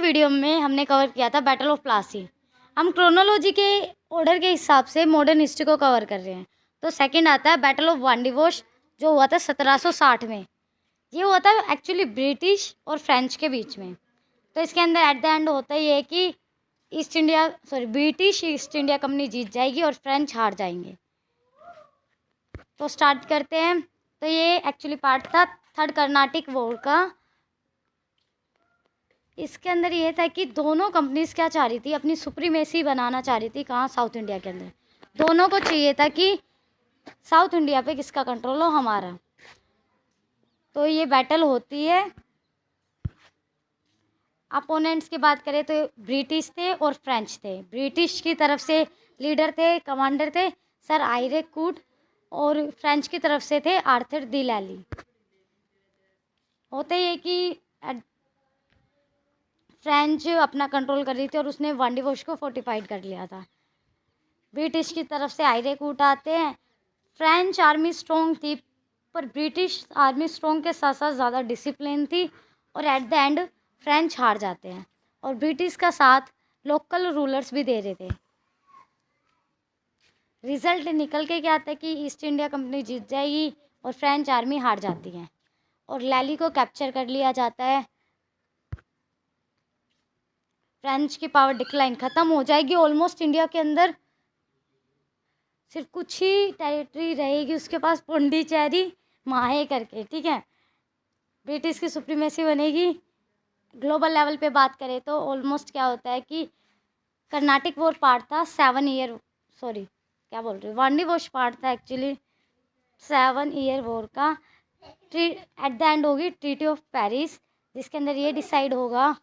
Video में हमने cover किया था बैटल ऑफ प्लासी। हम क्रोनोलॉजी के ऑर्डर के हिसाब से मॉडर्न हिस्ट्री को कवर कर रहे हैं। तो सेकंड आता है बैटल ऑफ वांडीवोश, जो हुआ था 1760 में। ये हुआ था एक्चुअली ब्रिटिश और फ्रेंच के बीच में। तो इसके अंदर एट द एंड होता ये है कि ब्रिटिश ईस्ट इंडिया कंपनी जीत जाएगी और फ्रेंच हार जाएंगे। तो स्टार्ट करते हैं। तो ये एक्चुअली पार्ट था थर्ड कर्नाटिक वॉर का। इसके अंदर ये था कि दोनों कंपनीज क्या चाह रही थी, अपनी सुप्रीमेसी बनाना चाह रही थी। कहाँ? साउथ इंडिया के अंदर। दोनों को चाहिए था कि साउथ इंडिया पे किसका कंट्रोल हो, हमारा। तो ये बैटल होती है। अपोनेंट्स की बात करें तो ब्रिटिश थे और फ्रेंच थे। ब्रिटिश की तरफ से लीडर थे, कमांडर थे सर आइजैक कूट, और फ्रेंच की तरफ से थे आर्थर डी लैली। होते ये कि फ्रेंच अपना कंट्रोल कर रही थी और उसने वांडीवोश को फोर्टिफाइड कर लिया था। ब्रिटिश की तरफ से आइजैक कूट आते हैं। फ्रेंच आर्मी स्ट्रॉन्ग थी, पर ब्रिटिश आर्मी स्ट्रॉन्ग के साथ साथ ज़्यादा डिसिप्लिन थी, और एट द एंड फ्रेंच हार जाते हैं। और ब्रिटिश का साथ लोकल रूलर्स भी दे रहे थे। रिजल्ट निकल के क्या आता है कि ईस्ट इंडिया कंपनी जीत जाएगी और फ्रेंच आर्मी हार जाती है, और लैली को कैप्चर कर लिया जाता है। फ्रेंच की पावर डिक्लाइन ख़त्म हो जाएगी। ऑलमोस्ट इंडिया के अंदर सिर्फ कुछ ही टेरिटरी रहेगी उसके पास, पौंडीचेरी, माहे करके, ठीक है। ब्रिटिश की सुप्रीमेसी बनेगी। ग्लोबल लेवल पे बात करें तो ऑलमोस्ट क्या होता है कि कर्नाटिक वॉर पार्ट था 7 ईयर, वांडीवोश पार्ट था एक्चुअली 7 ईयर वॉर का। एट द एंड होगी ट्रीटी ऑफ पेरिस, जिसके अंदर ये डिसाइड होगा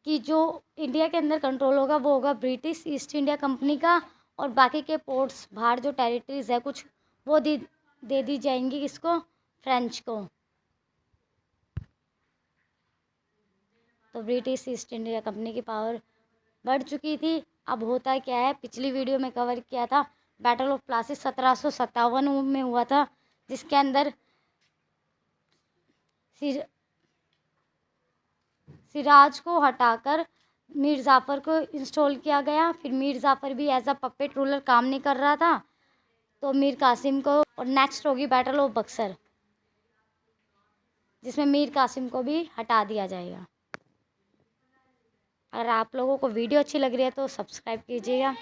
कि जो इंडिया के अंदर कंट्रोल होगा वो होगा ब्रिटिश ईस्ट इंडिया कंपनी का, और बाकी के पोर्ट्स बाहर जो टेरिटरीज है कुछ वो दे दी जाएंगी किसको? फ्रेंच को। तो ब्रिटिश ईस्ट इंडिया कंपनी की पावर बढ़ चुकी थी। अब होता क्या है, पिछली वीडियो में कवर किया था बैटल ऑफ प्लासी 1757 में हुआ था, जिसके अंदर सिराज को हटाकर मीर जाफ़र को इंस्टॉल किया गया। फिर मीर जाफ़र भी एज अ पपेट रूलर काम नहीं कर रहा था, तो मीर कासिम को। और नेक्स्ट होगी बैटल ऑफ बक्सर, जिसमें मीर कासिम को भी हटा दिया जाएगा। अगर आप लोगों को वीडियो अच्छी लग रही है तो सब्सक्राइब कीजिएगा।